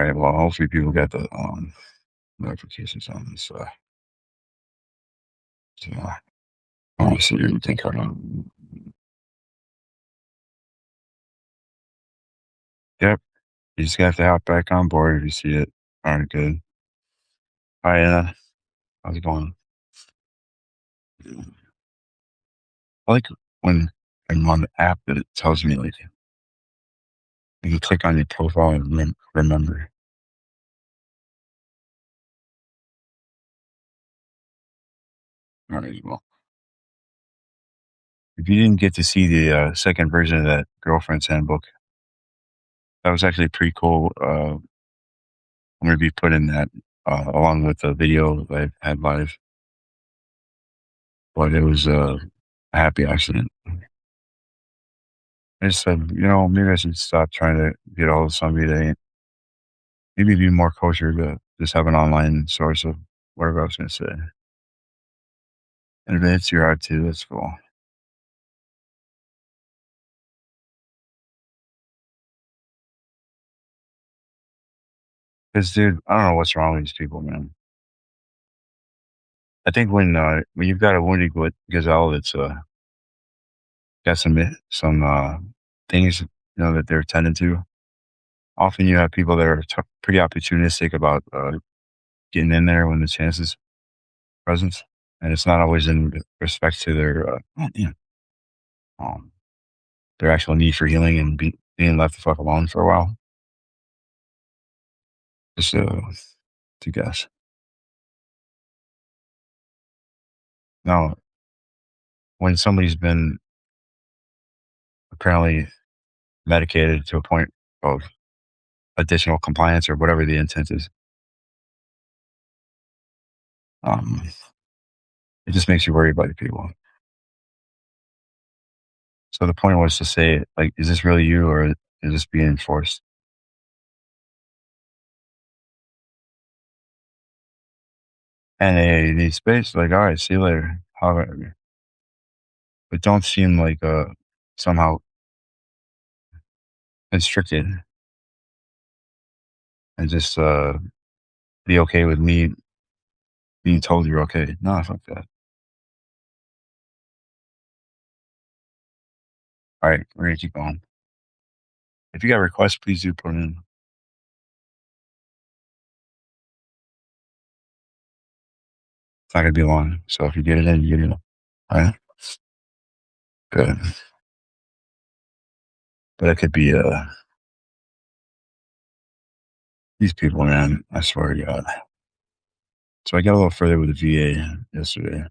right. Well, hopefully people get the notifications on this. I want to see what you think. Hold on. Yep. You just have to hop back on board if you see it. All right, good. Hi, how's it going? I like when I'm on the app that it tells me like you can click on your profile and remember. All right, well, if you didn't get to see the second version of that girlfriend's handbook, that was actually pretty cool. I'm going to be putting that along with the video that I had live, but it was a happy accident. I just said, maybe I should stop trying to get all of somebody that ain't. Maybe be more kosher to just have an online source of whatever I was going to say. And if it hits your heart too, that's cool. Because, dude, I don't know what's wrong with these people, man. I think when you've got a wounded gazelle that's got some things that they're tending to, often you have people that are pretty opportunistic about getting in there when the chance is present, and it's not always in respect to um, their actual need for healing and being left the fuck alone for a while. Just to guess. Now, when somebody's been apparently medicated to a point of additional compliance or whatever the intent is, um, it just makes you worry about the people. So the point was to say, like, is this really you or is this being enforced? And they need space, like, all right, see you later. However, but don't seem like somehow constricted and just be okay with me being told you're okay. No, fuck that. All right, we're gonna keep going. If you got requests, please do put them in. It's not gonna be long. So if you get it in, you get it in. All right. Good. But it could be these people, man. I swear to God. So I got a little further with the VA yesterday.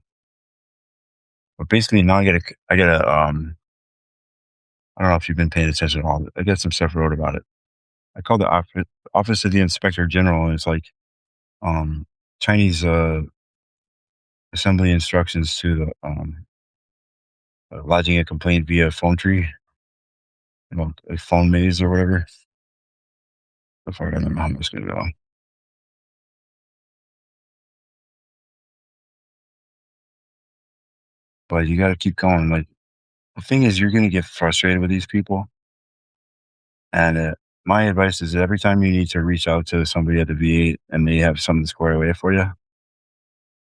But basically now I gotta I don't know if you've been paying attention at all. I got some stuff wrote about it. I called the office of the Inspector General, and it's like um Chinese assembly instructions to the lodging a complaint via phone tree, a phone maze or whatever. So far, I don't know how much gonna go. But you got to keep going. Like the thing is, you're gonna get frustrated with these people, and my advice is that every time you need to reach out to somebody at the VA and they have something squared away for you,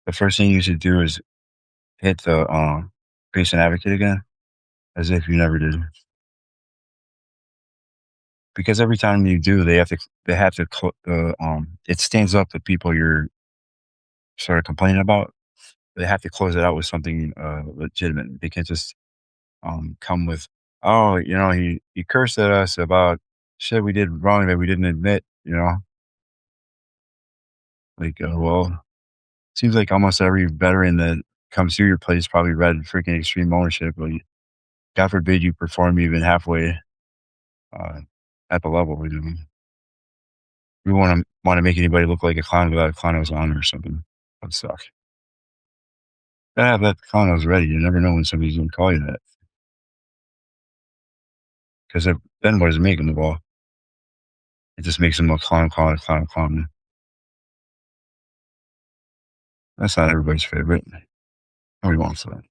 the first thing you should do is hit the patient advocate again, as if you never did. Because every time you do, it stands up the people you're sort of complaining about. They have to close it out with something legitimate. They can't just come with, oh, he cursed at us about shit we did wrong that we didn't admit. Like, well, seems like almost every veteran that comes through your place probably read freaking Extreme Ownership. But God forbid you perform even halfway uh, at the level we're doing. We want to make anybody look like a clown without a clown nose on or something. That would suck. Gotta have that clown nose ready. You never know when somebody's going to call you that. Because then what does it make them all? It just makes them a clown, clown, clown, clown. That's not everybody's favorite. Nobody wants that.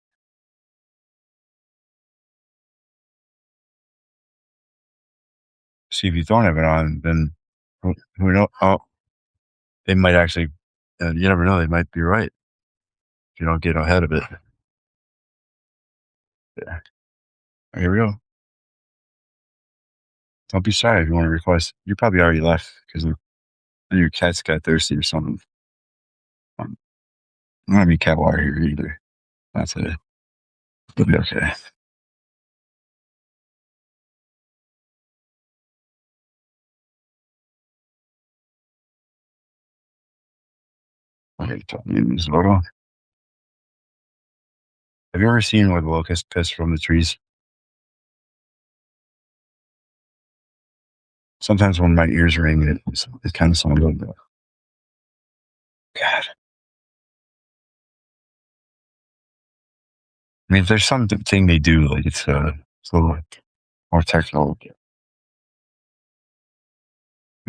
See, if you don't have it on, then Who know? Oh, they might actually. You never know. They might be right if you don't get ahead of it. Yeah. Here we go. Don't be shy if you want to request. You probably already left because your cats got thirsty or something. I don't have any cat water here either. That's it. It'll be okay. Okay, tell me this photo. Have you ever seen where the locusts piss from the trees? Sometimes when my ears ring, it kind of sounds like that. God. I mean, if there's something they do, like it's a little more technical.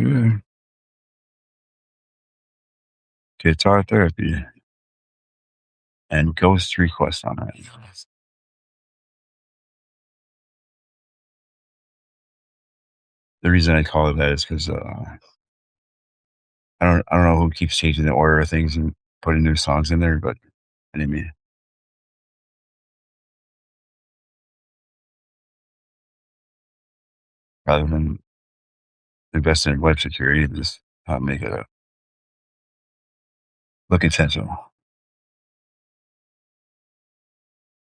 Mm. Guitar therapy and ghost request on it. The reason I call it that is because I don't know who keeps changing the order of things and putting new songs in there, but anyway, rather than invest in web security, just make it look intentional.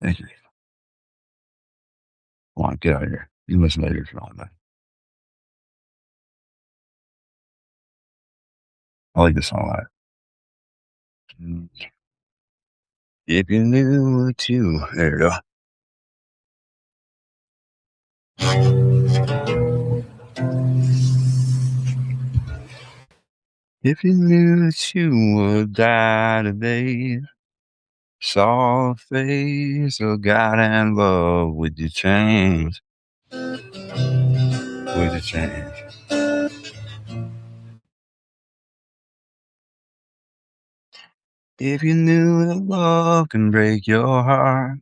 Thank you. Come on, get out of here. You can listen later if you want. But I like this song a lot. Mm. If you knew too, there you go. If you knew that you would die today, saw a face of God and love, would you change? Would you change? If you knew that love can break your heart,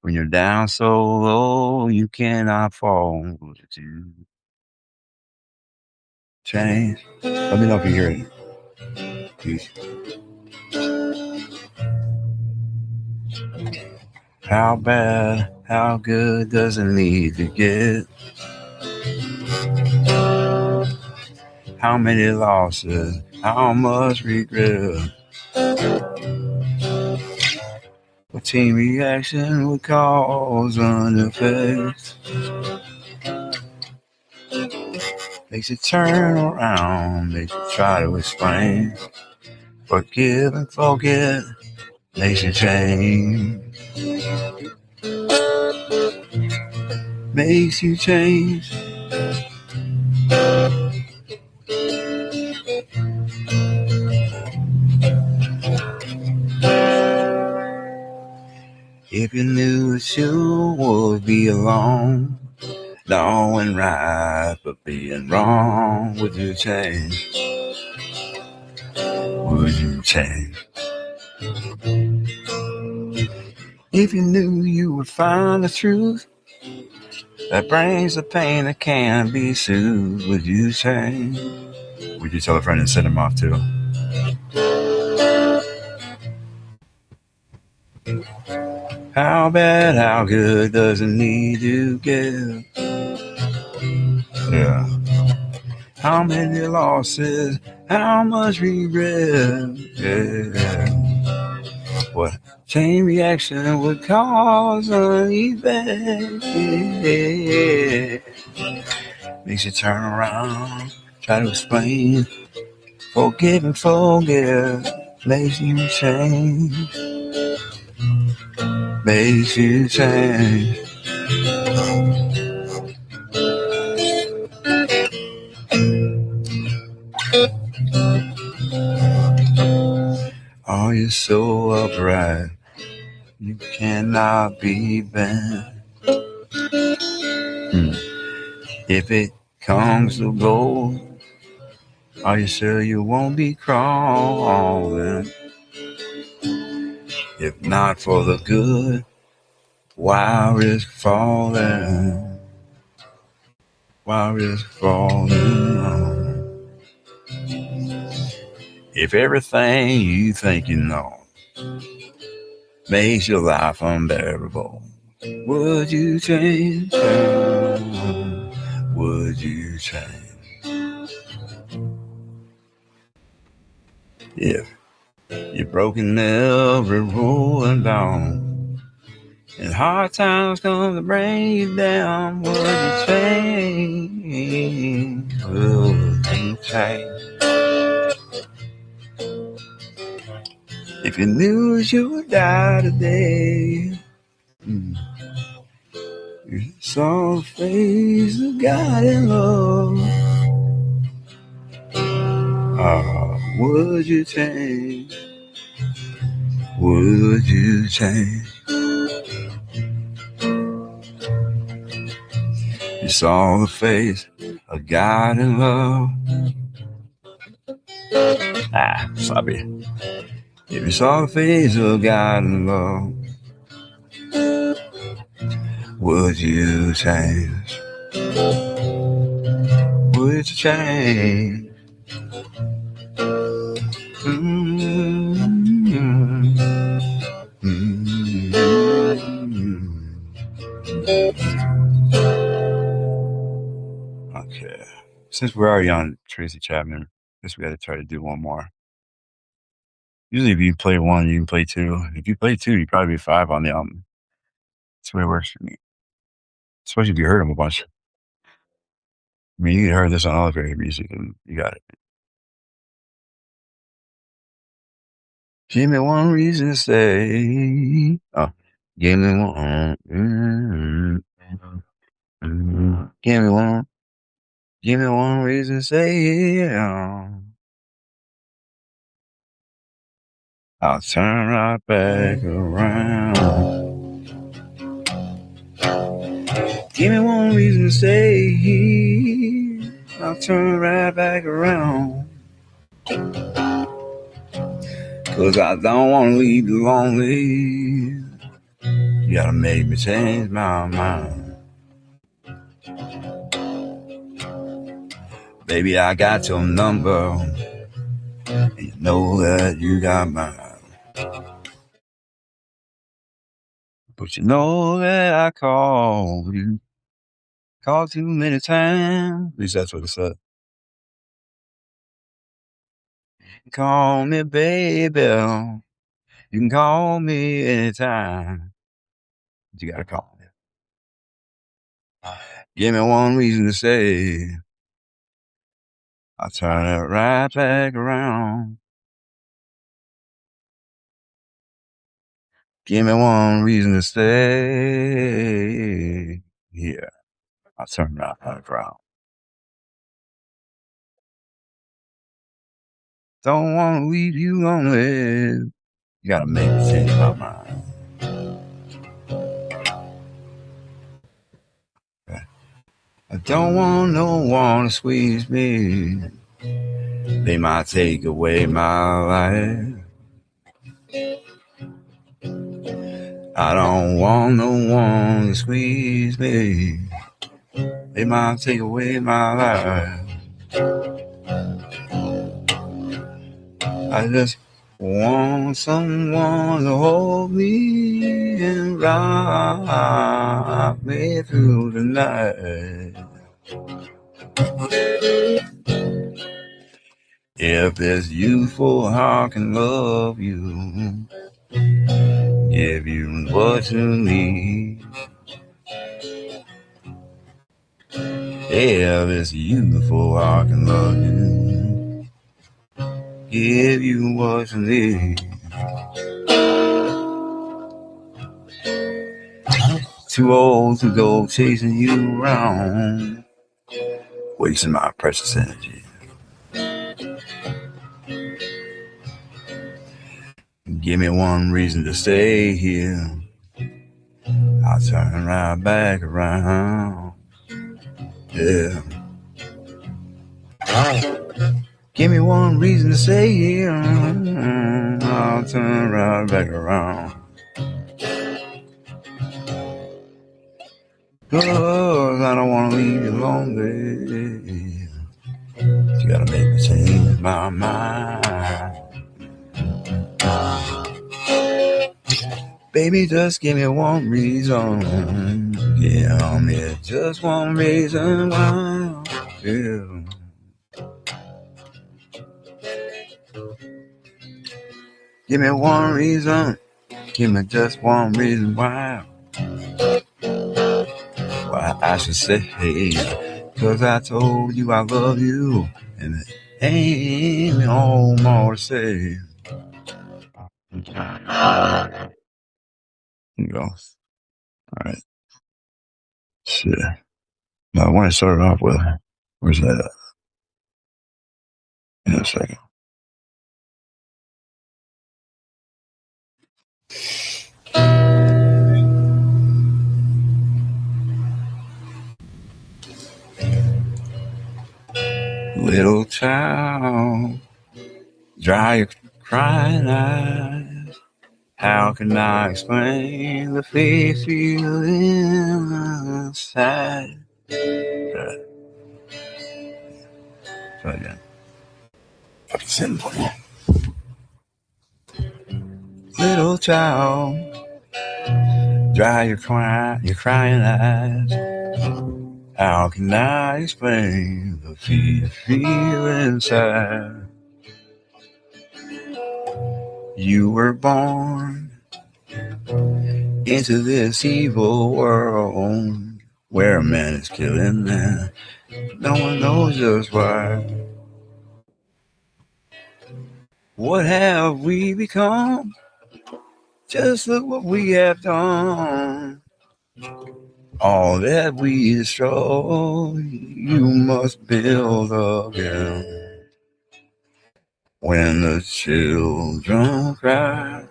when you're down so low you cannot fall, would you change? Let me know if you hear it. Please. How bad, how good does it need to get? How many losses, how much regret? What team reaction would cause an effect? Makes you turn around, makes you try to explain. Forgive and forget, makes you change. Makes you change. If you knew that you would be alone, knowing right but being wrong, would you change? Would you change? If you knew you would find the truth that brings the pain that can't be soothed, would you change? Would you tell a friend and send him off too? How bad, how good does it need to get? Yeah. How many losses, how much regret? Yeah. What chain reaction would cause an effect? Yeah. Makes you turn around, try to explain. Forgive and forget, makes you change. Makes you change. Oh, you're so upright, you cannot be bent. If it comes to gold, are you sure you won't be crawling? If not for the good, why risk falling? Why risk falling? If everything you think you know makes your life unbearable, would you change? Would you change? If you're broken every rolling down, and hard times come to bring you down, would you change? Would you change? If you knew you would die today, you saw the face of God in love, would you change? Would you change? You saw the face of God in love. Sorry. If you saw the face of God in love, would you change? Would you change? Mm-hmm. Mm-hmm. Okay. Since we're already on Tracy Chapman, I guess we got to try to do one more. Usually, if you play one, you can play two. If you play two, you probably be 5 on the album. That's the way it works for me. Especially if you heard them a bunch. I mean, you heard this on all the music, and you got it. Give me one reason to say. Oh, give me one. Give me one. Give me one reason to say. I'll turn right back around. Give me one reason to stay. I'll turn right back around. 'Cause I don't want to leave you lonely. You gotta make me change my mind. Baby, I got your number. And you know that you got mine. But you know that I called you. Called too many times. At least that's what it said. Call me, baby. You can call me anytime. But you gotta call me. Give me one reason to say. I'll turn it right back around. Give me one reason to stay. Yeah, I'll turn it right back around. Don't want to leave you lonely. You gotta make me change my mind. I don't want no one to squeeze me. They might take away my life. I don't want no one to squeeze me. They might take away my life. I just want someone to hold me and rock me through the night. If this youthful heart can love you, give you what you need. Yeah, this youthful heart can love you, give you what you need. Too old to go chasing you around, wasting my precious energy. Give me one reason to stay here. I'll turn right back around. Yeah. Give me one reason to stay here. I'll turn right back around. 'Cause I don't want to leave you lonely. You gotta make me change my mind. Baby, just give me one reason. Give me just one reason why. Yeah. Give me one reason. Give me just one reason why. Why I should say, hey, 'cause I told you I love you, and it ain't no more to say. Here you go. All right. Shit. Now, when I started off with, where's that at? In a second. Little child, dry your crying eyes. How can I explain the face feeling inside? Try again. Fucking simple. Little child, dry your crying eyes. How can I explain the feel inside? You were born into this evil world where man is killing man. No one knows just why. What have we become? Just look what we have done. All that we destroy, you must build again. When the children cry,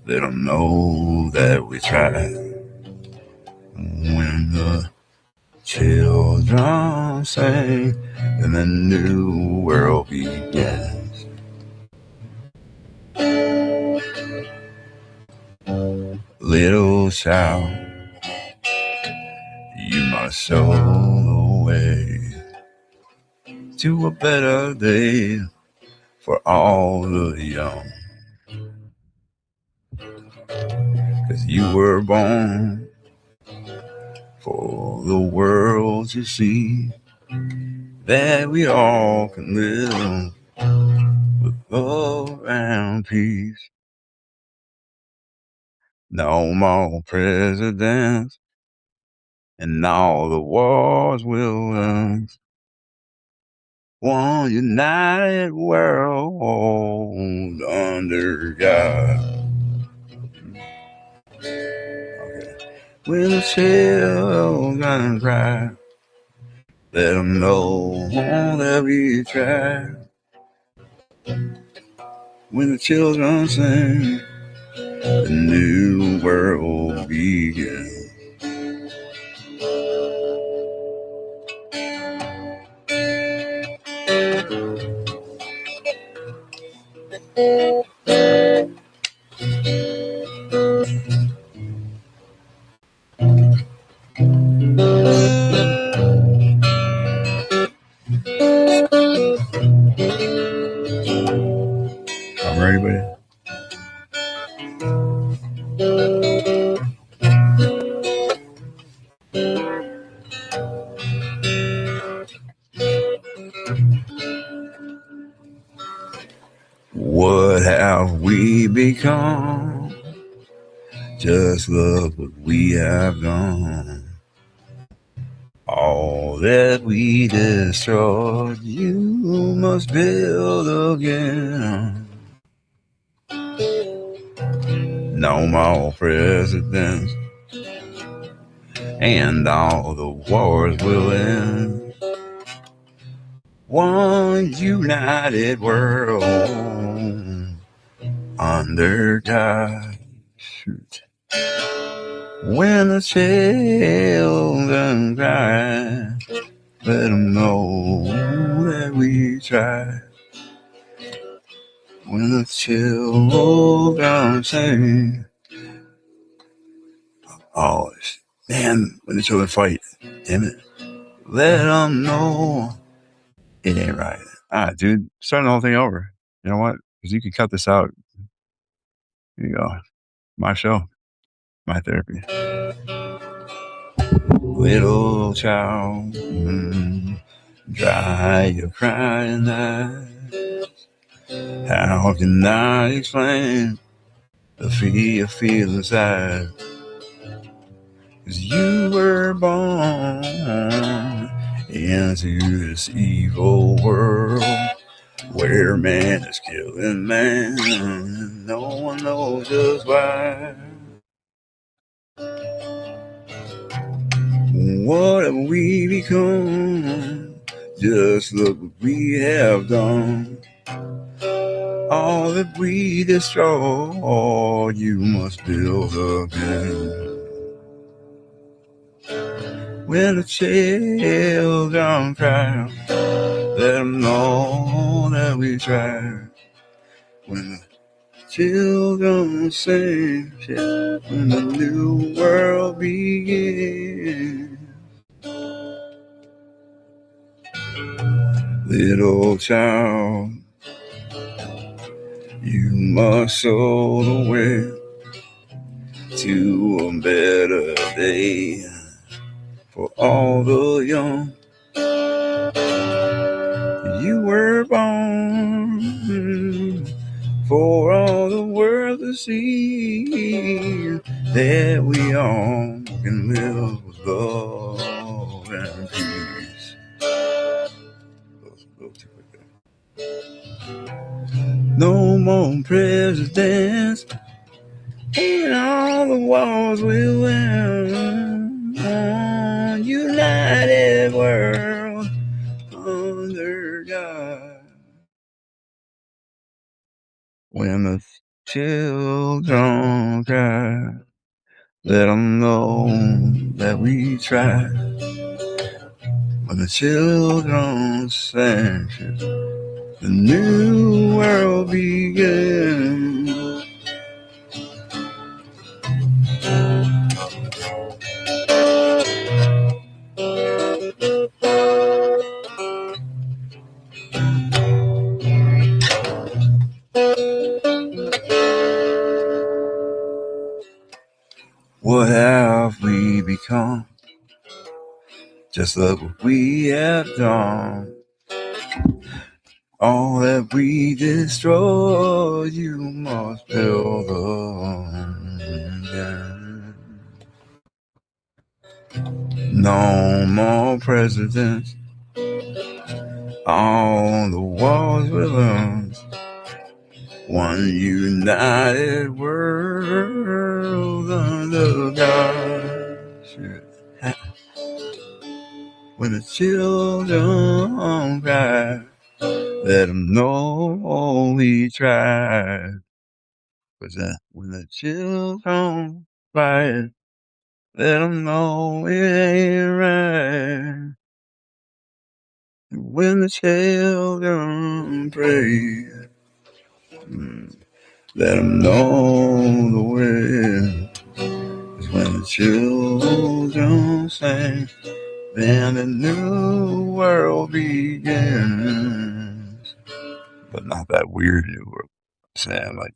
let them know that we tried. When the children sing, then the new world begins. Little child, you must show the way to a better day for all the young. 'Cause you were born for the world to see that we all can live with love and peace. No more presidents, and all the wars will end. One united world under God. Okay. When the children cry, let them know that we try. When the children sing, the new world begins. I'm ready, buddy. What have we become? Just look what we have done. All that we destroyed, you must build again. No more presidents, and all the wars will end. One united world under God. Shoot. When the children cry, let them know that we try. When the children sing, oh man, when the children fight, damn it, let them know it ain't right. Dude, starting the whole thing over. You know what? Because you could cut this out. Here you go. My show. my therapy. Little child, dry your crying eyes. How can I explain the fear you feel inside? 'Cause you were born into this evil world where man is killing man, and no one knows just why. What have we become? Just look what we have done. All that we destroy, you must build again. When the children cry, let them know that we tried. When the children sing, when the new world begins. Little child, you must sow the way to a better day for all the young. You were born for all the world to see, that we all can live with love and peace. No more presidents, and all the wars will win. One united world under God. When the children cry, let them know that we tried. When the children sing, the new world begins. What have we become? Just look what we have done. All that we destroy, you must build again. No more presidents, all the wars will end. One united world under God. When the children cry, let them know we tried. What's that? When the children cry, let them know it ain't right. When the children pray, let them know the way. 'Cause when the children sing, then the new world begins. But not that weird new world. I'm saying, like,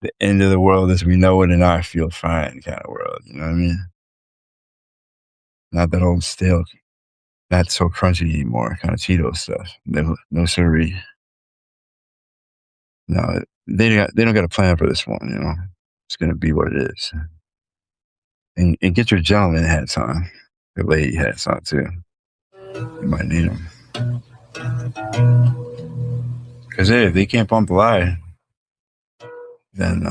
the end of the world as we know it and I feel fine kind of world. You know what I mean? Not that old stale, not so crunchy anymore kind of Cheeto stuff. No siree. No, they don't got a plan for this one. You know, it's gonna be what it is. And get your gentleman hats on, your lady hats on too. You might need them. Because hey, if they can't pump the lie, then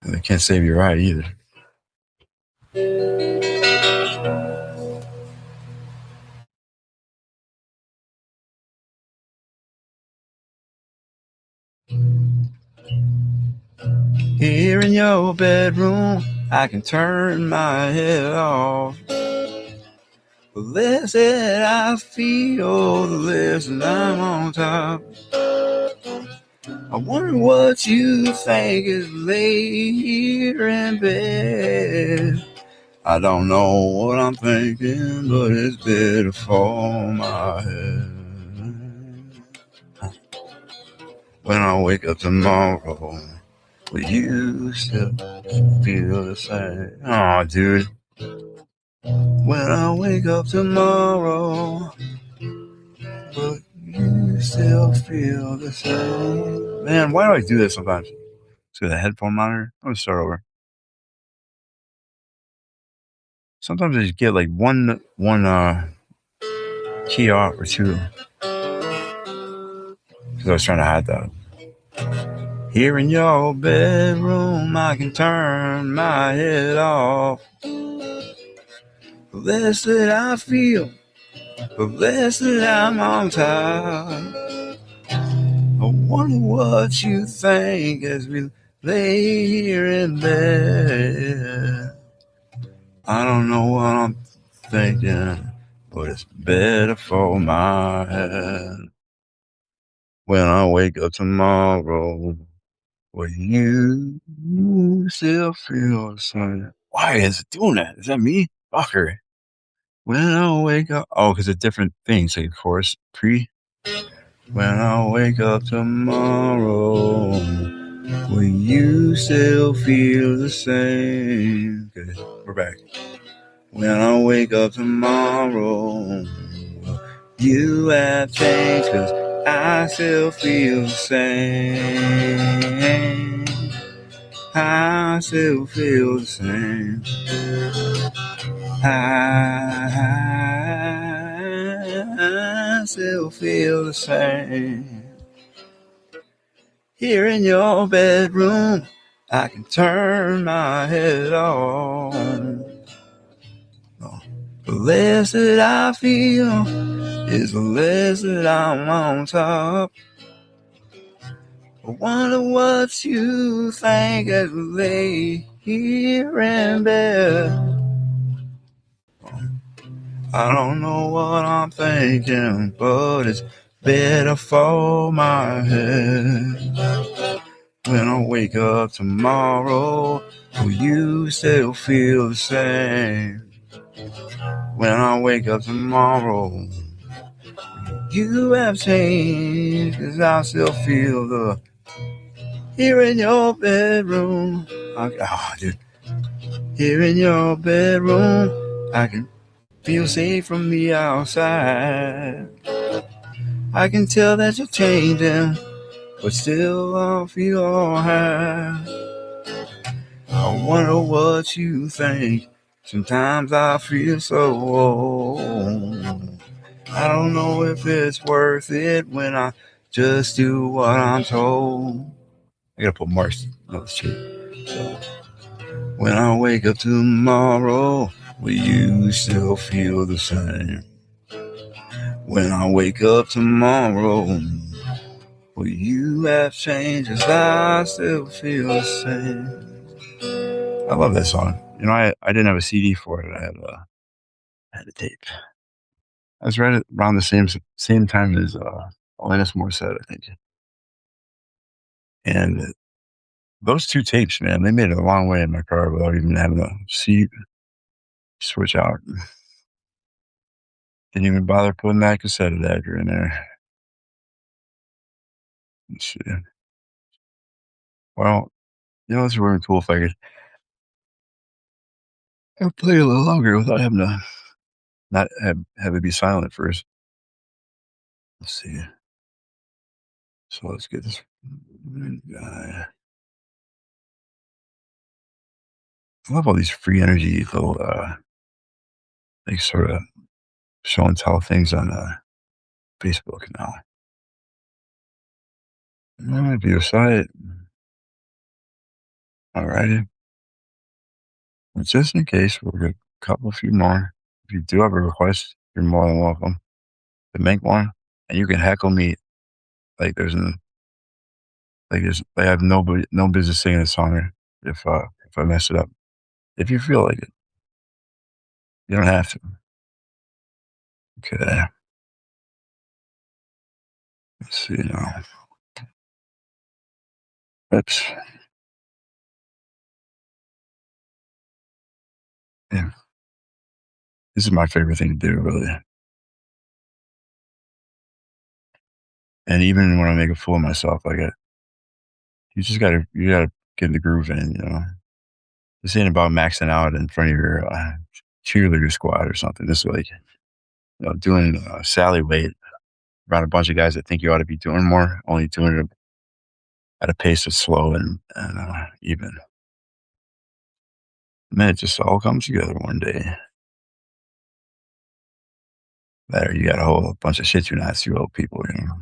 they can't save your ride either. Here in your bedroom, I can turn my head off. The less that I feel, the less that I'm on top. I wonder what you think is late here in bed. I don't know what I'm thinking, but it's better for my head. When I wake up tomorrow, Will you still feel the same? Oh, dude. When I wake up tomorrow, will you still feel the same? Man, why do I do this sometimes? To the headphone monitor? I'm gonna start over. Sometimes I just get like one key off or two. Because I was trying to hide that. Here in your bedroom, I can turn my head off. The less that I feel, the less that I'm on top. I wonder what you think as we lay here in bed. I don't know what I'm thinking, but it's better for my head. When I wake up tomorrow, will you still feel the same? Why is it doing that? Is that me? Fucker. When I wake up, oh, because it's different things. Like chorus, pre. When I wake up tomorrow, will you still feel the same? Okay, we're back. When I wake up tomorrow, you have changed, 'cause I still feel the same. I still feel the same. I still feel the same. Here in your bedroom, I can turn my head on. The less that I feel is the less that I'm on top. I wonder what you think as we lay here in bed. I don't know what I'm thinking, but it's better for my head. When I wake up tomorrow, will you still feel the same? When I wake up tomorrow, you have changed, 'cause I still feel the here in your bedroom. Dude. Here in your bedroom, I can feel safe from the outside. I can tell that you're changing, but still I feel alright. I wonder what you think. Sometimes I feel so old. I don't know if it's worth it when I just do what I'm told. I gotta put Marcy on the shit. So, when I wake up tomorrow, will you still feel the same? When I wake up tomorrow, will you have changed? 'Cause I still feel the same. I love that song. You know, I didn't have a CD for it. I had a tape. I was right around the same time as Alanis Morissette, I think. And those two tapes, man, they made it a long way in my car without even having a seat switch out. Didn't even bother putting that cassette adapter in there. Let's see. Well, you know, it's really cool if I could play a little longer without having to not have it be silent at first. Let's see. So let's get this guy. I love all these free energy little like sort of show and tell things on Facebook now. View site. Alrighty. And just in case, we'll get a couple of few more. If you do have a request, you're more than welcome to make one. And you can heckle me like I have no business singing a song if I mess it up. If you feel like it, you don't have to. Okay. Let's see now. Oops. Yeah. This is my favorite thing to do, really. And even when I make a fool of myself, like you gotta getting the groove in, you know. This ain't about maxing out in front of your cheerleader squad or something. This is like, you know, doing Sally weight around a bunch of guys that think you ought to be doing more, only doing it at a pace that's slow and even. And then it just all comes together one day. That you got a whole bunch of shit you not see old people, you know.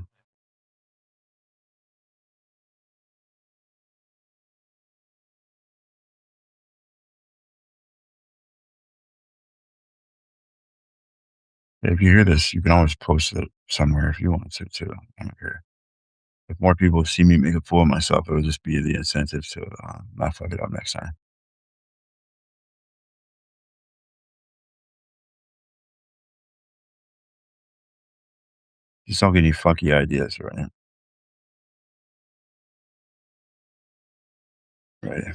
If you hear this, you can always post it somewhere if you want to too. I don't care. If more people see me make a fool of myself, it would just be the incentive to not fuck it up next time. Just don't get any funky ideas, right? Right.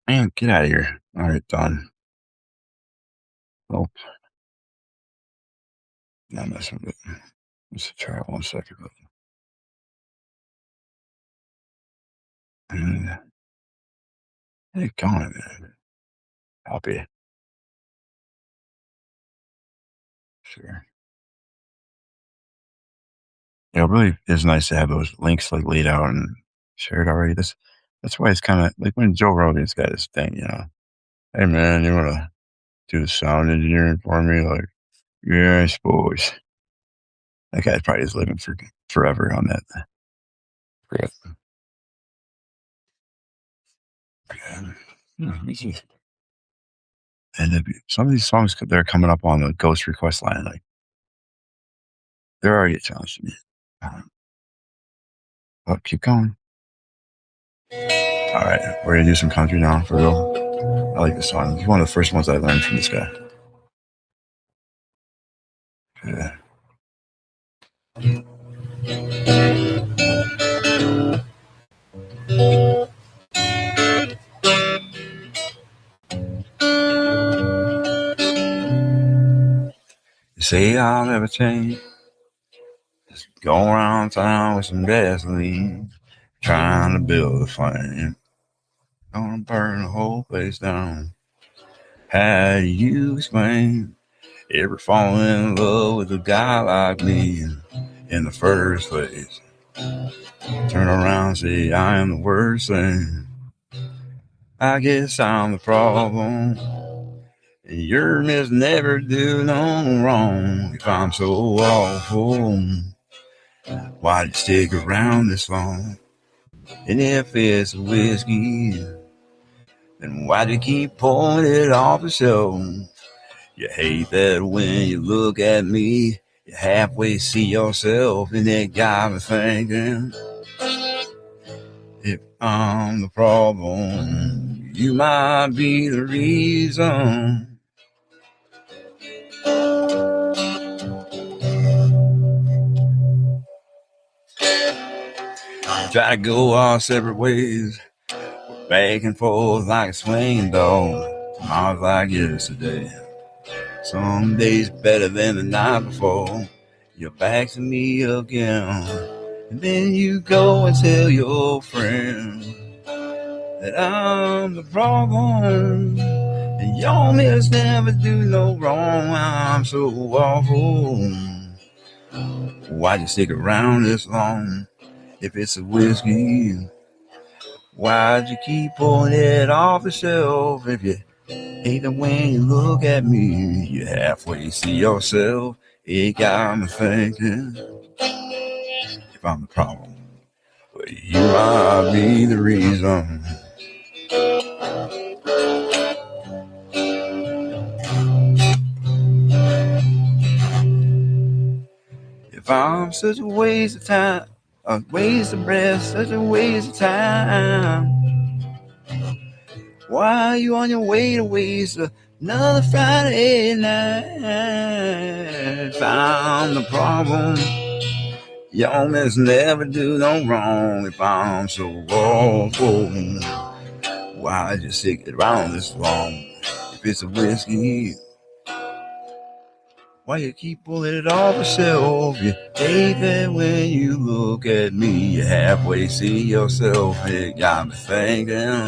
Man, get out of here. All right, done. Well, not messing with it. Let's try it 1 second. And, hey, gone, man. Copy. Sure. You know, it really is nice to have those links like laid out and shared already. That's why it's kind of like when Joe Rogan's got his thing, you know. Hey man, you wanna do the sound engineering for me? Like, yeah, I suppose. That guy's probably just living for forever on that. Crap. Yeah. And some of these songs they're coming up on the ghost request line, like they're already a challenge to me. But keep going. All right, we're gonna do some country now for real. I like this song. It's one of the first ones I learned from this guy. Yeah. You say I'll never change. Just go around town with some gasoline, trying to build a flame. Gonna burn the whole place down. How do you explain ever falling in love with a guy like me in the first place? Turn around and say I am the worst thing. I guess I'm the problem. And your miss never do no wrong. If I'm so awful, why'd you stick around this long? And if it's whiskey, then why'd you keep pouring it off the shelf? You hate that when you look at me, you halfway see yourself, and it got me thinking, if I'm the problem, you might be the reason. Try to go our separate ways, back and forth like a swinging dog. Tomorrow's like yesterday. Some days better than the night before. You're back to me again. And then you go and tell your friend that I'm the problem. And your miss never do no wrong. I'm so awful. Why'd you stick around this long? If it's a whiskey, why'd you keep pulling it off the shelf? If you hate it when you look at me, you halfway see yourself. It got me thinking, if I'm the problem, well, you might be the reason. If I'm such a waste of time, a waste of breath, such a waste of time, why are you on your way to waste another Friday night? If I'm the problem, your miss never do no wrong. If I'm so awful, why'd you stick around this long? If it's a whiskey, Why you keep pulling it off yourself? You hate that when you look at me, you halfway see yourself. It got me thinking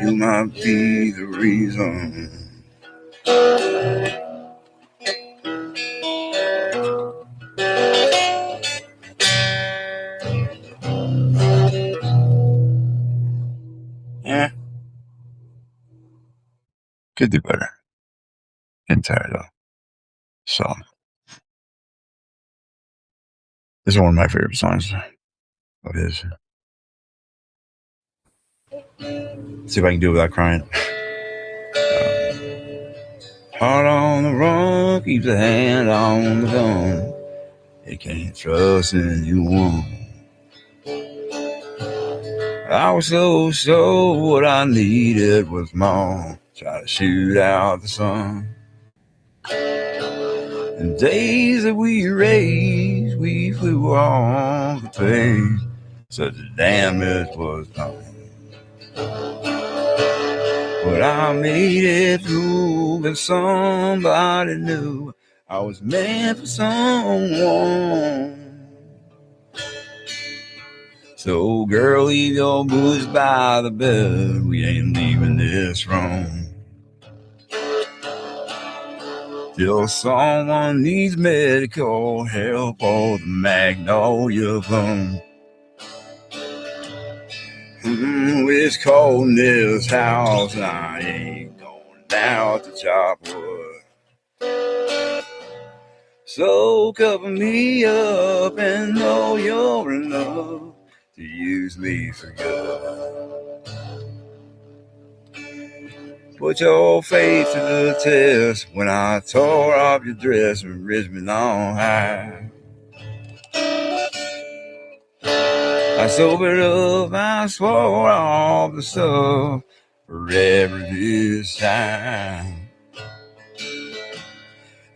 you might be the reason. Yeah, could do better. Getting tired though. So this is one of my favorite songs of his. See if I can do it without crying. Heart on the run, keeps a hand on the gun. You can't trust anyone. I was so what I needed was more. Try to shoot out the sun. The days that we raced, we flew off the page. Such a damage was done. But I made it through, and somebody knew I was meant for someone. So, girl, leave your booze by the bed. We ain't leaving this room till someone needs medical help or the magnolia bloom. It's cold in this house, and I ain't going out to chop wood. So cover me up and know you're enough to use me for good. Put your faith to the test when I tore off your dress in Richmond on high. I sobered up, I swore off the stuff forever this time.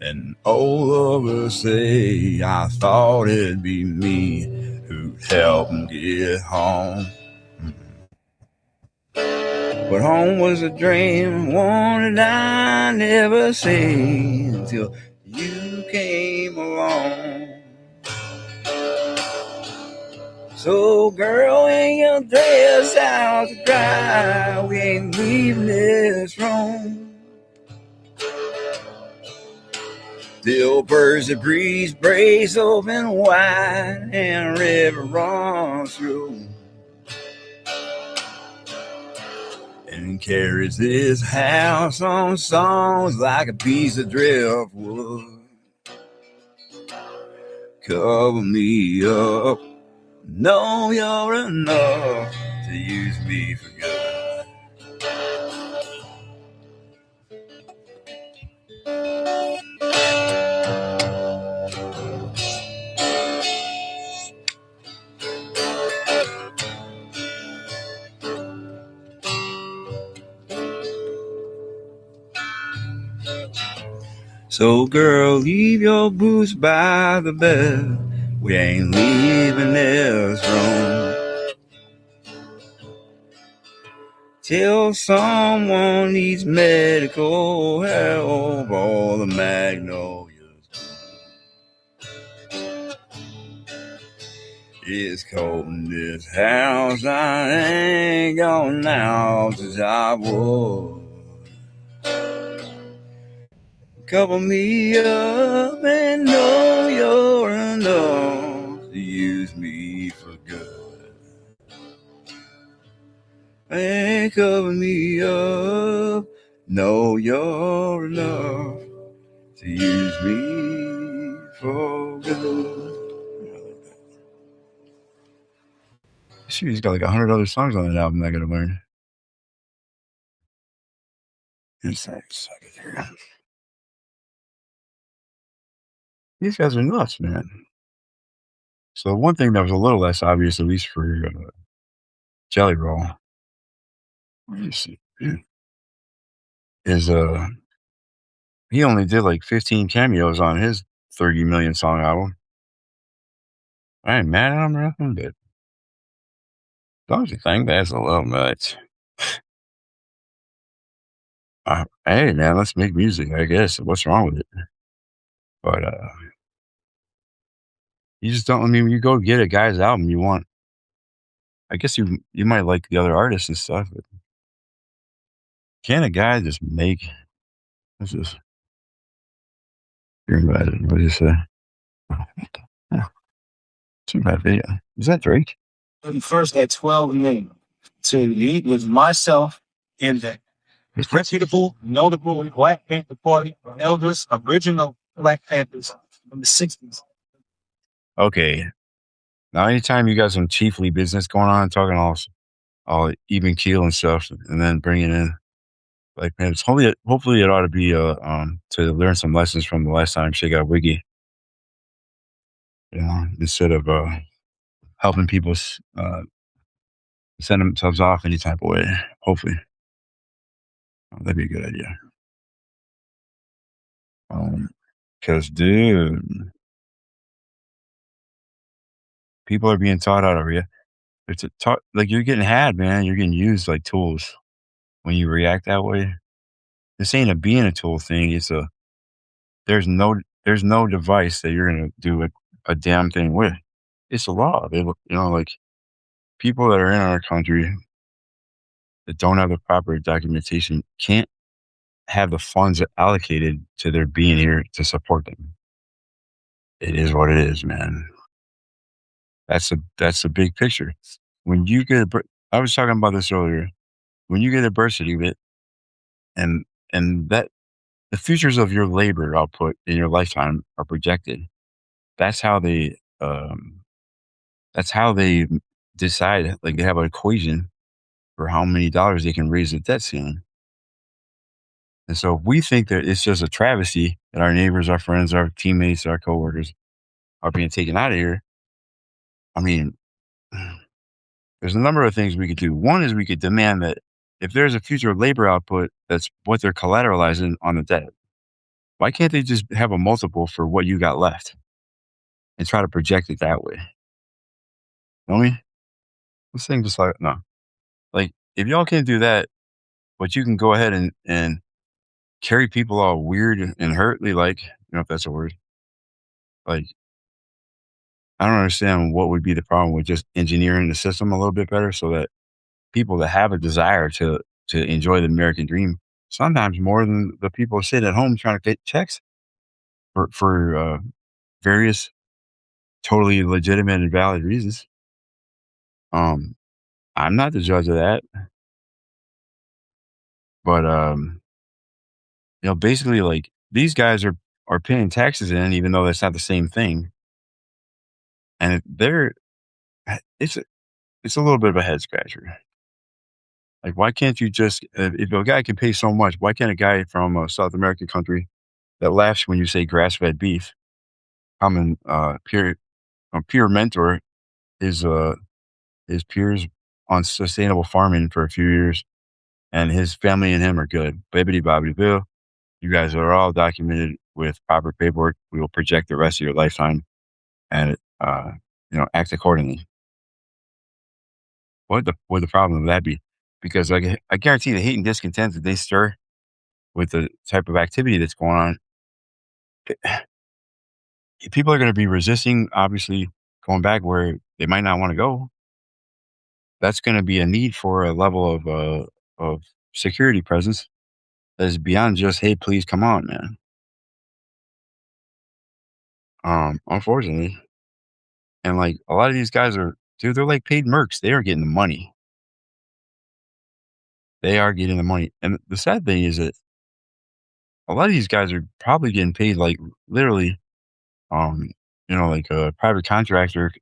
And all of us say I thought it'd be me who'd help him get home. But home was a dream, one that I never seen until you came along. So girl, hang your dress out to dry, we ain't leaving this room till birds of breeze brace open wide and a river runs through and carries this house on songs like a piece of driftwood. Cover me up, know you're enough to use me for good. So girl, leave your boots by the bed. We ain't leaving this room till someone needs medical help or the magnolias. It's cold in this house, I ain't going out as I would. Cover me up and know you're enough to use me for good. And cover me up, know you're enough to use me for good. Shoot, he's got like 100 other songs on that album I gotta learn. Insects. These guys are nuts, man. So one thing that was a little less obvious, at least for Jelly Roll, let me see, is he only did like 15 cameos on his 30 million song album. I ain't mad at him or nothing, but don't you think that's a little much? Hey, man, let's make music, I guess. What's wrong with it? But, you just don't I mean, when you go get a guy's album, you want I guess you might like the other artists and stuff, but can a guy just make this is hearing about it. What do you say? Yeah, too bad video. Is that Drake? First at 12 noon to meet with myself in the reputable, notable Black Panther Party, elders, original Black Panthers from the 60s. Okay. Now, anytime you got some chiefly business going on, talking all even keel and stuff, and then bringing in like man, hopefully it ought to be to learn some lessons from the last time she got wiggy, you know, instead of helping people send themselves off any type of way. Hopefully, that'd be a good idea. Because dude, people are being taught out of you. It's a taught like you're getting had, man. You're getting used like tools when you react that way. This ain't a being a tool thing. It's a there's no there's no device that you're gonna do a damn thing with. It's a law. Like people that are in our country that don't have the proper documentation can't have the funds allocated to their being here to support them. It is what it is, man. That's the big picture. When you get I was talking about this earlier. When you get a birth certificate and that the futures of your labor output in your lifetime are projected, that's how they that's how they decide. Like they have an equation for how many dollars they can raise the debt ceiling. And so if we think that it's just a travesty that our neighbors, our friends, our teammates, our coworkers are being taken out of here, I mean, there's a number of things we could do. One is we could demand that if there's a future labor output, that's what they're collateralizing on the debt. Why can't they just have a multiple for what you got left and try to project it that way? You know what I mean? This thing just like, no. Like, if y'all can't do that, but you can go ahead and carry people all weird and hurtly, like, you know, if that's a word, like, I don't understand what would be the problem with just engineering the system a little bit better so that people that have a desire to enjoy the American dream, sometimes more than the people sitting at home trying to get checks for various totally legitimate and valid reasons. Um, I'm not the judge of that, but basically, like these guys are paying taxes in, even though that's not the same thing, and it's it's a little bit of a head scratcher. Like, why can't you just if a guy can pay so much, why can't a guy from a South American country that laughs when you say grass fed beef come and peer mentor his his peers on sustainable farming for a few years, and his family and him are good. Bibbity bobbity boo. You guys are all documented with proper paperwork. We will project the rest of your lifetime and act accordingly. What would the problem of that be? Because I guarantee the hate and discontent that they stir with the type of activity that's going on, people are going to be resisting, obviously, going back where they might not want to go. That's going to be a need for a level of security presence that is beyond just, hey, please come on, man. Unfortunately, and like a lot of these guys are, dude, they're like paid mercs. They are getting the money. They are getting the money, and the sad thing is that a lot of these guys are probably getting paid like literally, um, like a private contractor,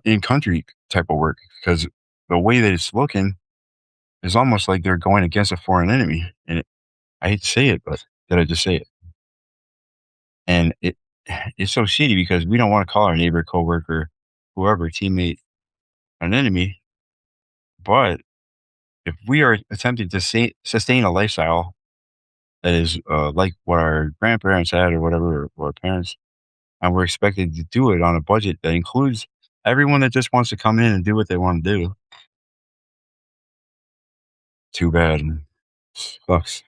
in country type of work because the way that it's looking is almost like they're going against a foreign enemy. And I hate to say it, but did I just say it? And it's so shitty because we don't want to call our neighbor, coworker, whoever, teammate, an enemy. But if we are attempting to sustain a lifestyle that is like what our grandparents had or whatever, or our parents, and we're expected to do it on a budget that includes everyone that just wants to come in and do what they want to do, too bad. Sucks.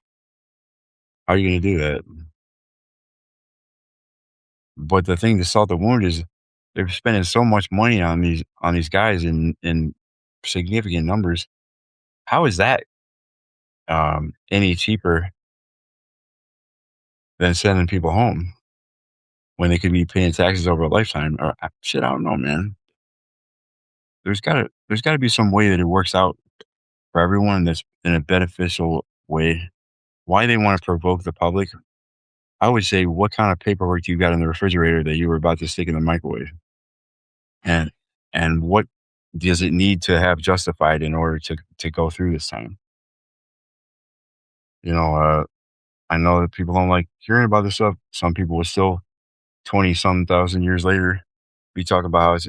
How are you going to do that? But the thing to salt the wound is they're spending so much money on these guys in significant numbers. How is that any cheaper than sending people home when they could be paying taxes over a lifetime? Or shit, I don't know, man. There's gotta be some way that it works out for everyone that's in a beneficial way. Why they want to provoke the public? I would say, what kind of paperwork do you got in the refrigerator that you were about to stick in the microwave? And what does it need to have justified in order to go through this time? You know, I know that people don't like hearing about this stuff. Some people will still 20 some thousand years later be talking about how it's,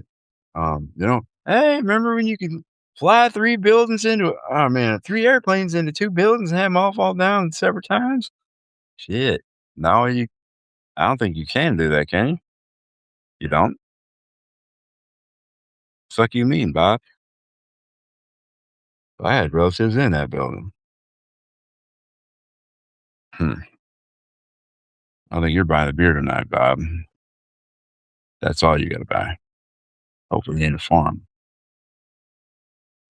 hey, remember when you could fly three airplanes into two buildings and have them all fall down several times? Shit. Now I don't think you can do that, can you? You don't? Fuck you mean, Bob? I had relatives in that building. Hmm. I don't think you're buying a beer tonight, Bob. That's all you got to buy. Hopefully, in a farm,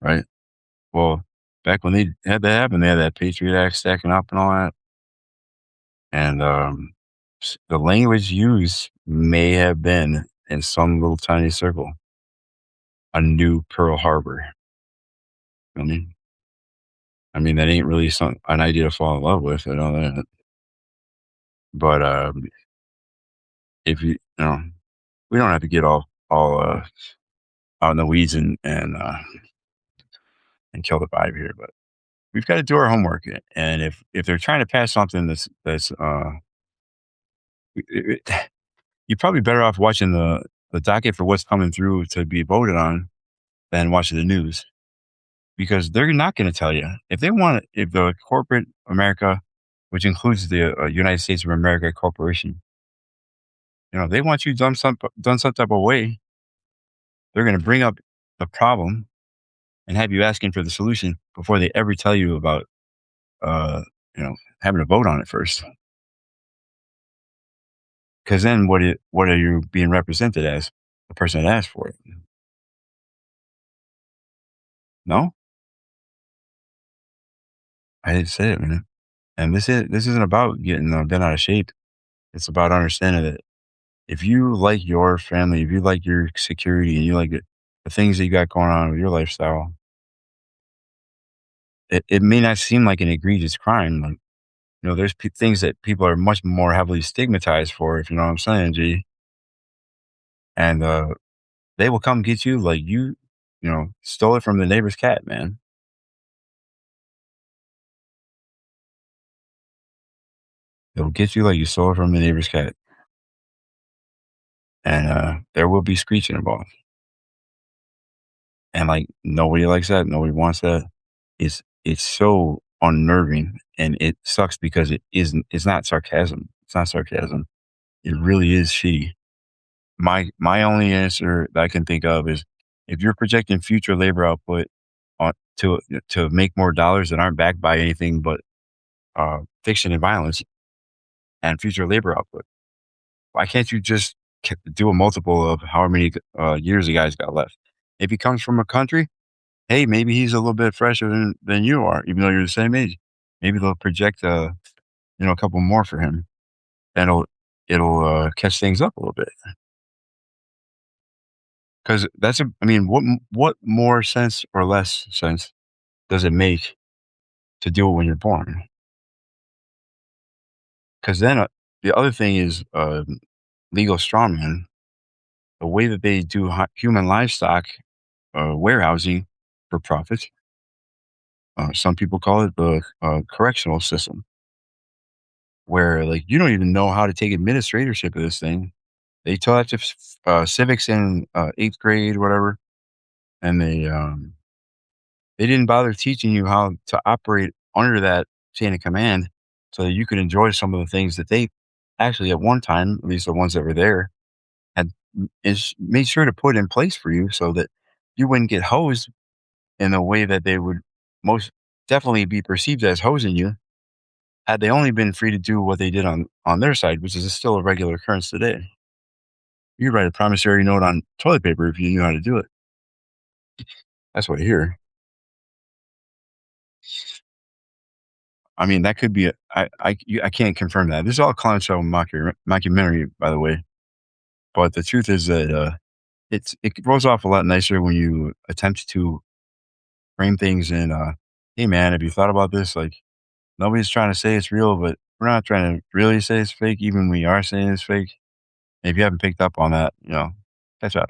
right? Well, back when they had that happen, they had that Patriot Act stacking up and all that. And the language used may have been in some little tiny circle a new Pearl Harbor. I mean that ain't really an idea to fall in love with. I know that, but if we don't have to get all out in the weeds and kill the vibe here, but we've got to do our homework. And if they're trying to pass something that's you're probably better off watching the docket for what's coming through to be voted on than watching the news, because they're not going to tell you if they want if the corporate America, which includes the United States of America Corporation, they want you done some type of way. They're going to bring up the problem and have you asking for the solution before they ever tell you about uh, having a vote on it first. Because then what are you being represented as? The person that asked for it. No, I didn't say it, man. And this isn't about getting bent out of shape. It's about understanding that if you like your family, if you like your security, and you like the things that you got going on with your lifestyle, it may not seem like an egregious crime. Like, there's things that people are much more heavily stigmatized for, if you know what I'm saying, G. And they will come get you like stole it from the neighbor's cat, man. They'll get you like you stole it from the neighbor's cat. And there will be screeching involved. And like nobody likes that. Nobody wants that. It's so unnerving, and it sucks because it's not sarcasm. It's not sarcasm. It really is shitty. My only answer that I can think of is if you're projecting future labor output on to make more dollars that aren't backed by anything but fiction and violence and future labor output, why can't you just do a multiple of however many years the guy's got left? If he comes from a country, hey, maybe he's a little bit fresher than you are, even though you're the same age. Maybe they'll project a couple more for him, and it'll catch things up a little bit. Because I mean, what more sense or less sense does it make to do it when you're born? Because then the other thing is legal strawman. The way that they do human livestock warehousing for profit. Some people call it the correctional system, where like you don't even know how to take administratorship of this thing. They taught it to civics in 8th grade, whatever, and they didn't bother teaching you how to operate under that chain of command so that you could enjoy some of the things that they actually at one time, at least the ones that were there, had is made sure to put in place for you so that you wouldn't get hosed in the way that they would most definitely be perceived as hosing you had they only been free to do what they did on their side, which is still a regular occurrence today. You could write a promissory note on toilet paper if you knew how to do it. That's what I hear. I mean, that could be I can't confirm that. This is all clown show mockumentary, by the way. But the truth is that it rolls off a lot nicer when you attempt to frame things in, hey man, have you thought about this? Like nobody's trying to say it's real, but we're not trying to really say it's fake, even when we are saying it's fake. And if you haven't picked up on that, catch up.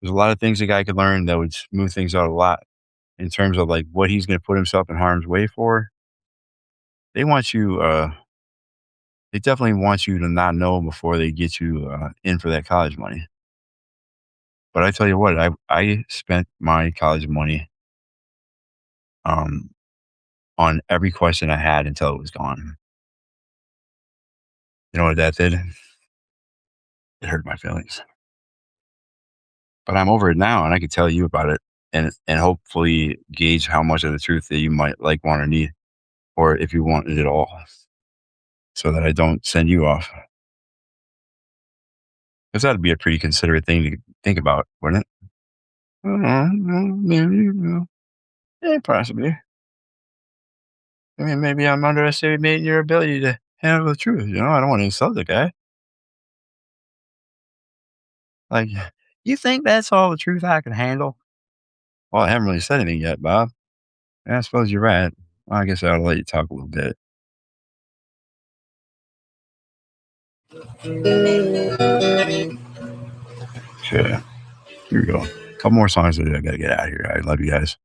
There's a lot of things a guy could learn that would smooth things out a lot in terms of like what he's going to put himself in harm's way for. They want you, they definitely want you to not know before they get you in for that college money. But I tell you what, I spent my college money um, on every question I had until it was gone. You know what that did? It hurt my feelings. But I'm over it now, and I can tell you about it, and hopefully gauge how much of the truth that you might like, want, or need, or if you want it at all, so that I don't send you off. Because that'd be a pretty considerate thing to think about, wouldn't it? Maybe, yeah, possibly. I mean, maybe I'm underestimating your ability to handle the truth. I don't want to insult the guy. Like, you think that's all the truth I can handle? Well, I haven't really said anything yet, Bob. Yeah, I suppose you're right. Well, I guess I'll let you talk a little bit. Sure. Here we go. A couple more songs that I got to get out of here. I love you guys.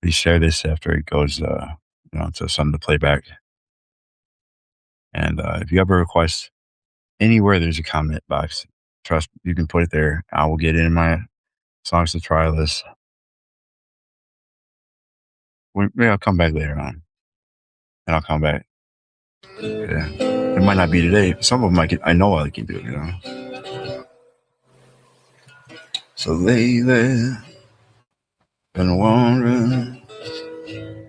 Please share this after it goes, to something to play back. And if you ever request anywhere there's a comment box, trust you can put it there. I will get it in my songs to try list. Maybe I'll come back later on, and I'll come back. Yeah, it might not be today. Some of them I know I can do. So lately, been wondering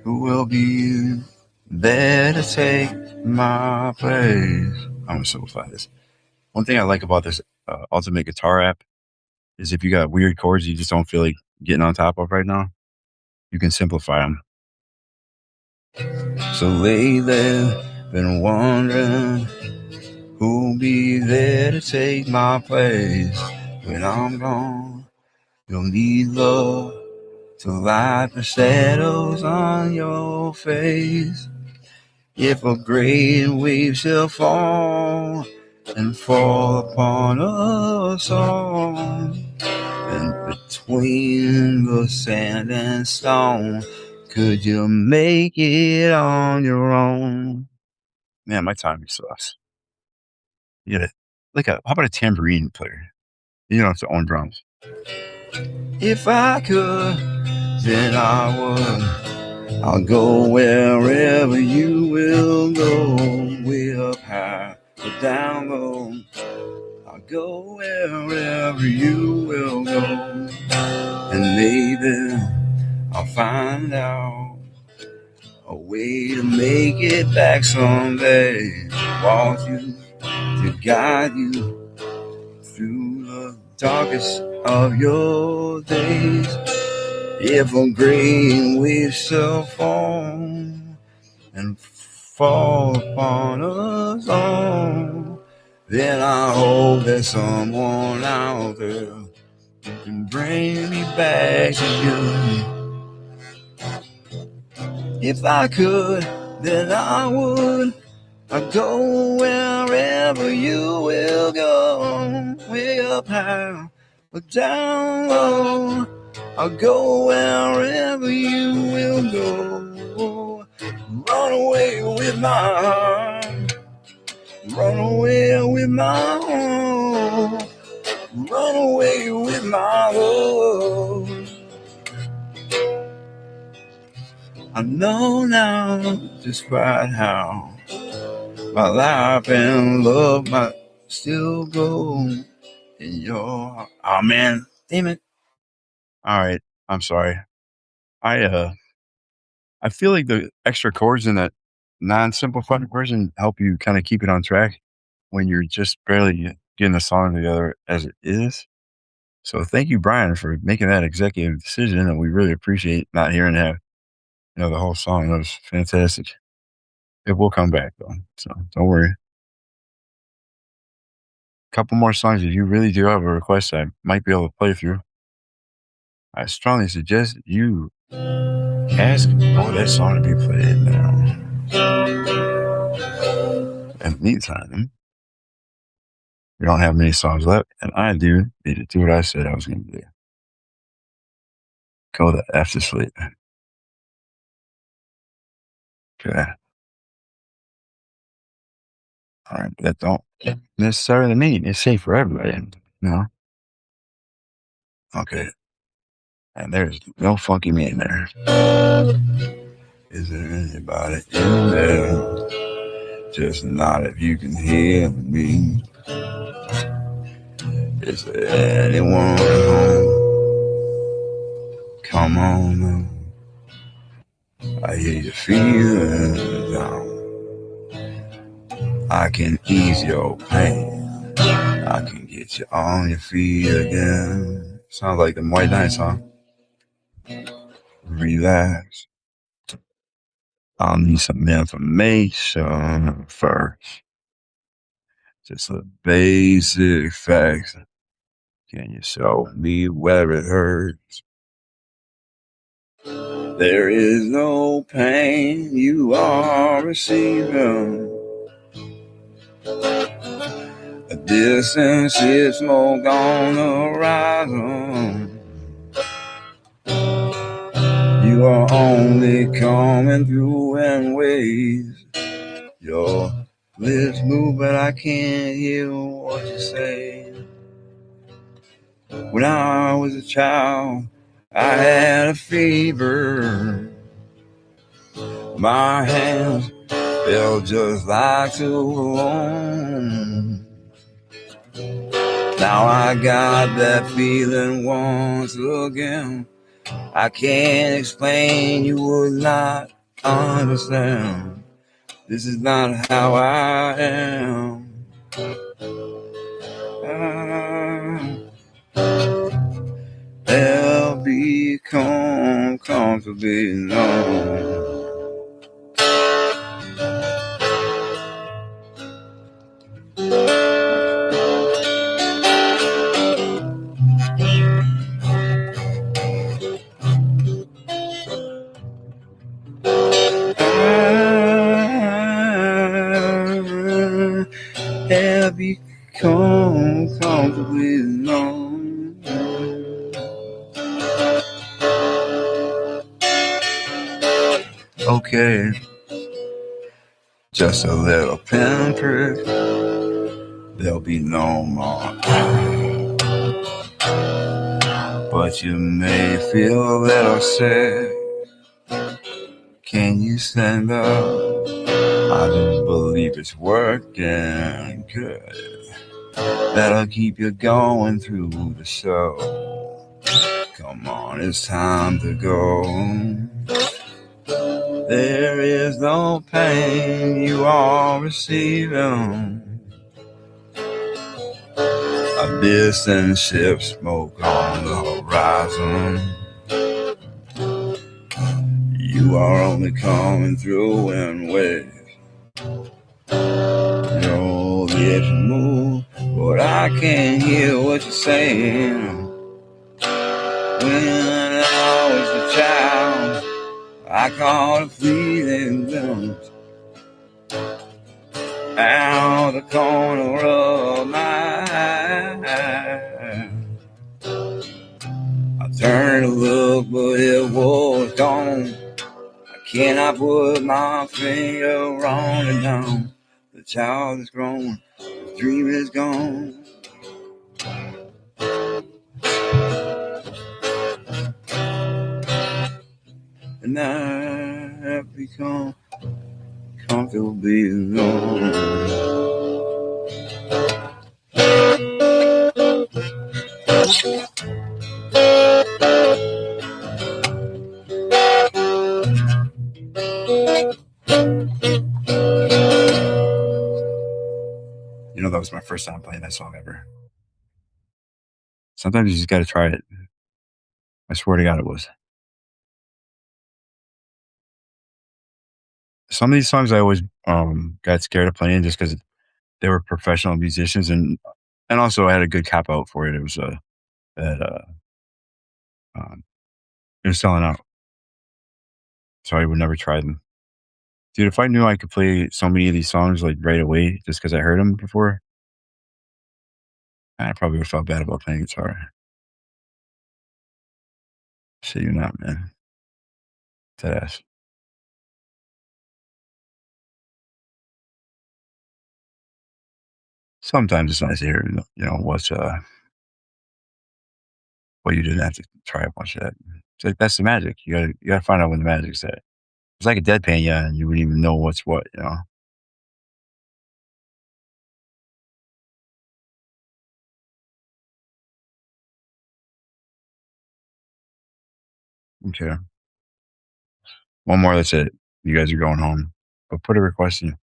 who will be there to take my place. I'm gonna simplify this. One thing I like about this Ultimate Guitar app is if you got weird chords you just don't feel like getting on top of right now, you can simplify them. So lately, been wondering who'll be there to take my place when I'm gone. You'll need love to light the shadows on your face. If a great wave shall fall and fall upon us all, and between the sand and stone, could you make it on your own? Man, my timing sucks. You get it. How about a tambourine player? You don't have to own drums. If I could, then I would. I'll go wherever you will go. Way up high or down low. I'll go wherever you will go. And maybe I'll find out a way to make it back someday. Want you to guide you through the darkest of your days. If a great wave shall fall and fall upon us all, then I hope there's someone out there who can bring me back to you. If I could, then I would. I'd go wherever you will go. Way up high or down low. I'll go wherever you will go. Run away with my heart. Run away with my home. Run away with my love. I know now just quite how my life and love might still go in your heart. Oh man, damn it. All right, I'm sorry. I feel like the extra chords in that non-simplified version help you kind of keep it on track when you're just barely getting the song together as it is. So thank you, Brian, for making that executive decision, and we really appreciate not hearing that, the whole song. That was fantastic. It will come back though, so don't worry. Couple more songs. If you really do have a request, I might be able to play through. I strongly suggest you ask for that song to be played now. In the meantime, we don't have many songs left, and I do need to do what I said I was going to do. Go to after sleep. Okay. All right, but that don't necessarily mean it's safe for everybody. No. Okay. And there's no funky me in there. Is there anybody in there? Just not if you can hear me. Is there anyone home? Come on. I hear you feeling down. I can ease your pain. I can get you on your feet again. Sounds like the White Knight song. Relax. I'll need some information first. Just the basic facts. Can you show me where it hurts? There is no pain you are receiving. A distant ship smoke on the horizon. You are only coming through in waves. Your lips move, but I can't hear what you say. When I was a child, I had a fever. My hands felt just like two alone. Now I got that feeling once again. I can't explain, you would not understand. This is not how I am. I'll become comfortably numb. Have become comfortably numb. Okay, just a little pinprick. There'll be no more. But you may feel a little sick. Can you stand up? I just believe it's working good. That'll keep you going through the show. Come on, it's time to go. There is no pain you are receiving. A distant ship smoke on the horizon. You are only coming through in waves. Your lips move, but I can't hear what you're saying. When I was a child, I caught a fleeting glimpse out the corner of my eye. I turned to look, but it was gone. I cannot put my finger on it now. The child is grown, the dream is gone. And I have become comfortably alone. that was my first time playing that song ever. Sometimes you just got to try it. I swear to God, it was. Some of these songs I always got scared of playing just because they were professional musicians, and also I had a good cap out for it. It was that um, it was selling out, so I would never try them. Dude, if I knew I could play so many of these songs like right away just because I heard them before, I probably would have felt bad about playing guitar. Shit, you not, man. Dead ass. Sometimes it's nice to hear, what you didn't have to try a bunch of that. It's like that's the magic. You gotta find out when the magic's at. It's like a deadpan, yeah, and you wouldn't even know what's what. Okay. One more, that's it. You guys are going home. But put a request in.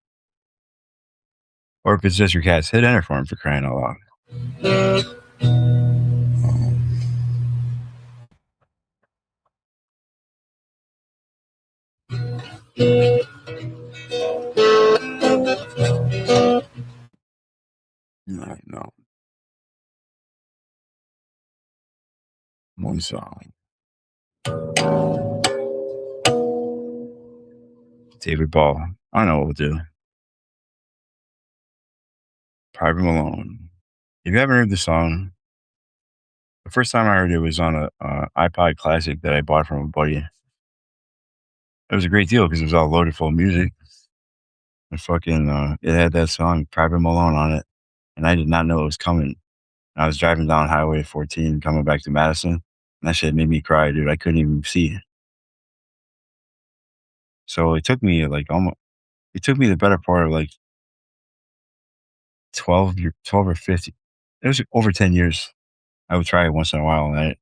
Or if it's just your cats, hit enter for them for crying out loud. Um, no, no. One song. David Ball. I know what we'll do. Private Malone. If you haven't heard the song, the first time I heard it was on a iPod Classic that I bought from a buddy. It was a great deal because it was all loaded full of music. It had that song Private Malone on it, and I did not know it was coming. I was driving down Highway 14 coming back to Madison, and that shit made me cry, dude. I couldn't even see. So it took me like almost it took me the better part of like 12 or 50. It was over 10 years. I would try it once in a while, and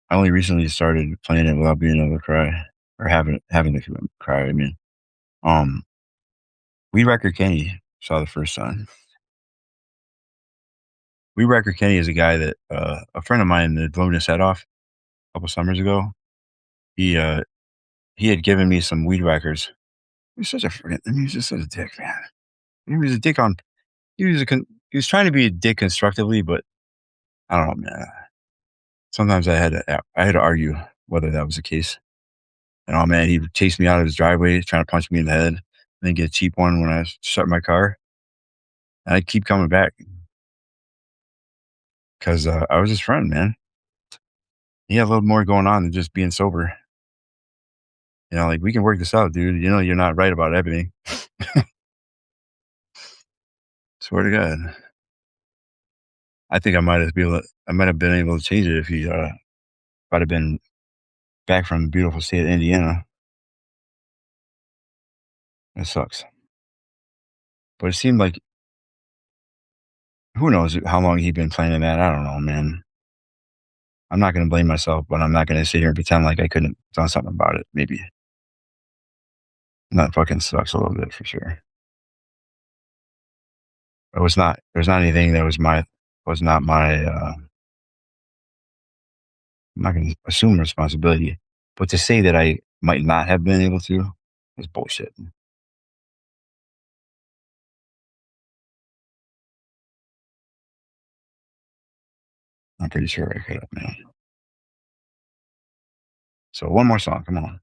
I only recently started playing it without being able to cry or having to cry. I mean, um, We Record Kenny saw the first time. We Record Kenny is a guy that a friend of mine that blown his head off a couple summers ago. He uh he had given me some weed whackers. He was such a he was just such a dick, man. He was a dick on. He was trying to be a dick constructively, but I don't know, man. Sometimes I had to argue whether that was the case. And oh man, he would chase me out of his driveway, trying to punch me in the head, and then get a cheap one when I start my car. And I'd keep coming back because I was his friend, man. He had a little more going on than just being sober. Like we can work this out, dude. You're not right about everything. Swear to God. I think I might have been able to change it if I'd have been back from the beautiful state of Indiana. It sucks. But it seemed like who knows how long he'd been planning that. I don't know, man. I'm not going to blame myself, but I'm not going to sit here and pretend like I couldn't have done something about it. Maybe. And that fucking sucks a little bit for sure. It was not. There's not anything that was not my. I'm not going to assume responsibility, but to say that I might not have been able to is bullshit. I'm pretty sure I could have, man. So one more song. Come on,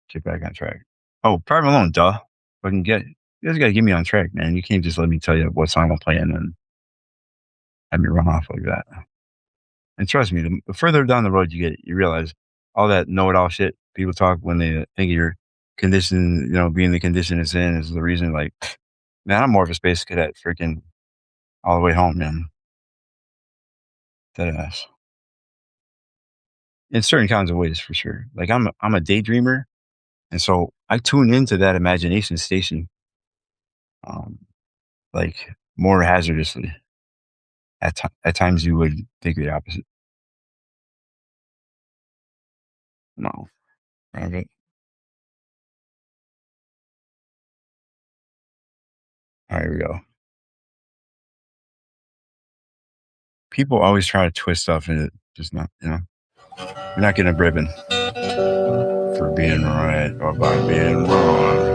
get back on track. Oh, Private Malone, duh. Fucking get. You guys got to get me on track, man. You can't just let me tell you what song I'm playing and have me run off like that. And trust me, the further down the road you get, you realize all that know-it-all shit people talk when they think you're conditioned, being the condition it's in is the reason. Like, man, I'm more of a space cadet, freaking all the way home, man. Dead ass. In certain kinds of ways, for sure. Like, I'm a daydreamer, and so I tune into that imagination station, um, like more hazardously. At times, you would think the opposite. No, private. All right, here we go. people always try to twist stuff and it just not, you're not getting a ribbon for being right or by being wrong.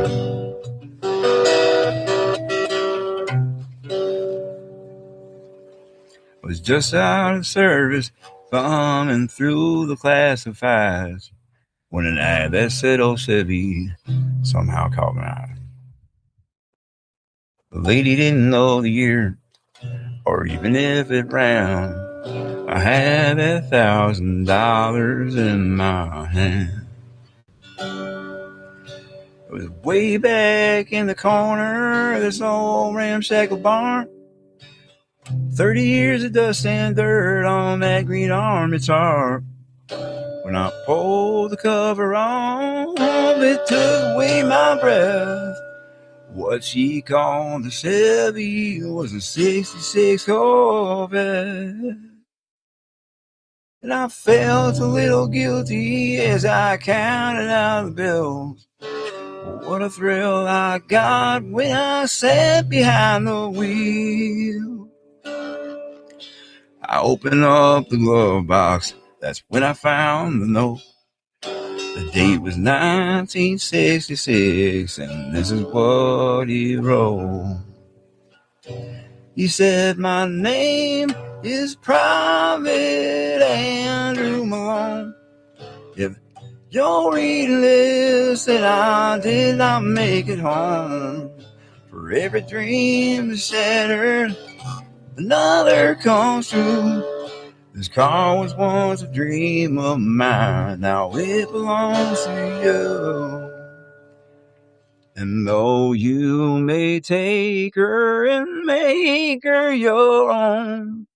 Was just out of service, thumbing through the classifieds when an ad that said "Oh Chevy" somehow caught my eye. The lady didn't know the year, or even if it ran. I had $1,000 in my hand. It was way back in the corner of this old ramshackle barn. 30 years of dust and dirt on that green arm, it's hard. When I pulled the cover off, it took away my breath. What she called the Chevy was a 66 Corvette. And I felt a little guilty as I counted out the bills. What a thrill I got when I sat behind the wheel. I opened up the glove box, that's when I found the note. The date was 1966, and this is what he wrote. He said, "My name is Private Andrew Malone. If you're reading this, then I did not make it home. For every dream that's shattered, another comes true. This car was once a dream of mine, now it belongs to you. And though you may take her and make her your own,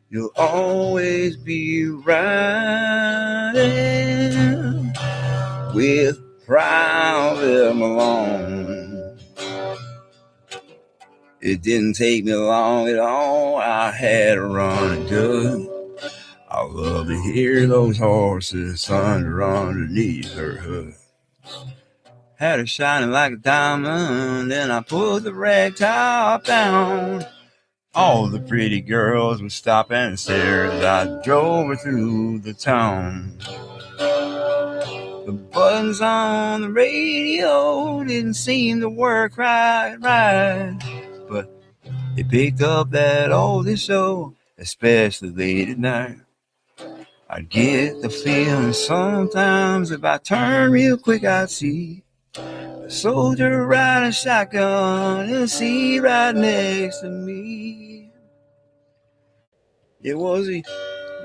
you'll always be riding with Private Malone." It didn't take me long at all, I had a running good. I love to hear those horses thunder underneath her hood. Had her shining like a diamond, and I put the rag top down. All the pretty girls would stop and stare as I drove her through the town. The buttons on the radio didn't seem to work right, but it picked up that oldie show, especially late at night. I get the feeling sometimes if I turn real quick, I'd see a soldier riding shotgun in the seat right next to me. It was a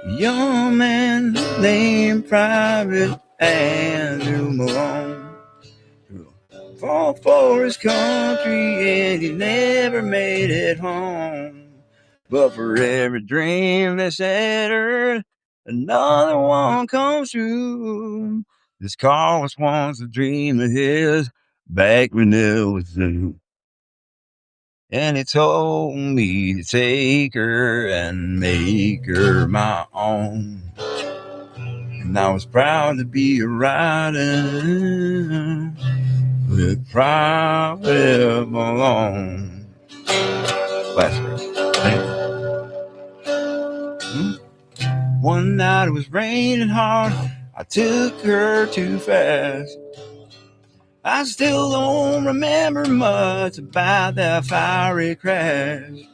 young man named Private Andrew Malone, who fought for his country and he never made it home. But for every dream that's shattered, another one comes true. This car was once a dream of his, back when it was new. And he told me to take her and make her my own. And I was proud to be a rider with Private Malone. Last verse. One night it was raining hard, I took her too fast. I still don't remember much about that fiery crash.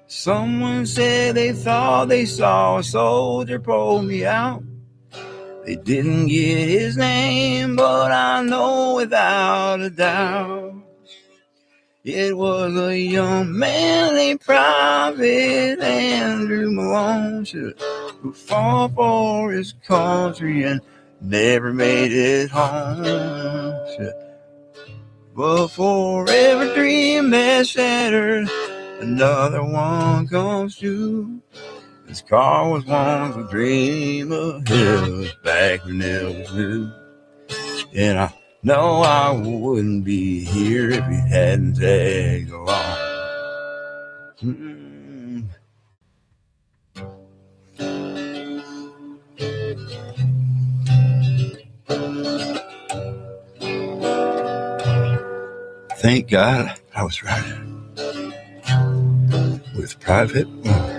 Someone said they thought they saw a soldier pull me out. They didn't get his name, but I know without a doubt it was a young man named Private Andrew Malone, who fought for his country and never made it home. But for every dream that's shattered, another one comes true. This car was once a dream of his, back when it was new. And I know I wouldn't be here if he hadn't tagged along. Thank God I was riding with Private Malone.